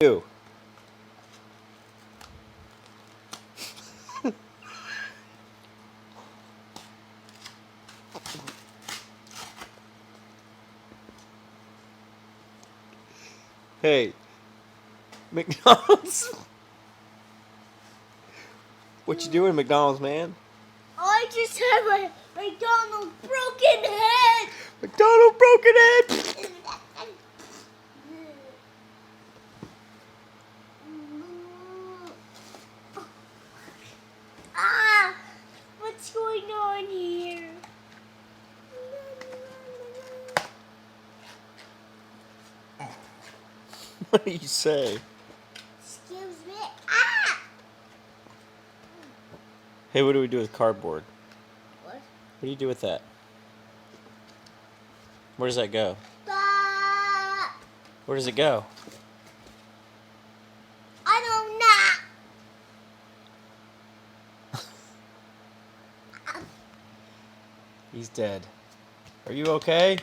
You. Hey, McDonald's. What you doing, McDonald's, man? I just have a McDonald's broken head. McDonald broken head. Ah, what's going on here? What do you say? Excuse me. Ah! Hey, what do we do with cardboard? What? What do you do with that? Where does that go? Ah! Where does it go? I don't know. He's dead. Are you okay?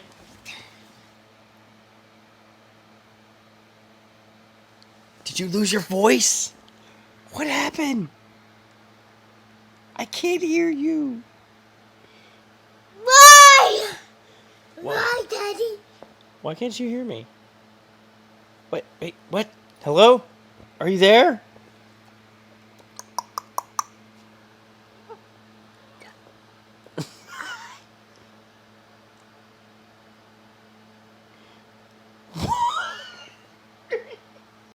Did you lose your voice? What happened? I can't hear you. Why? What? Why, Daddy? Why can't you hear me? Wait, what? Hello? Are you there?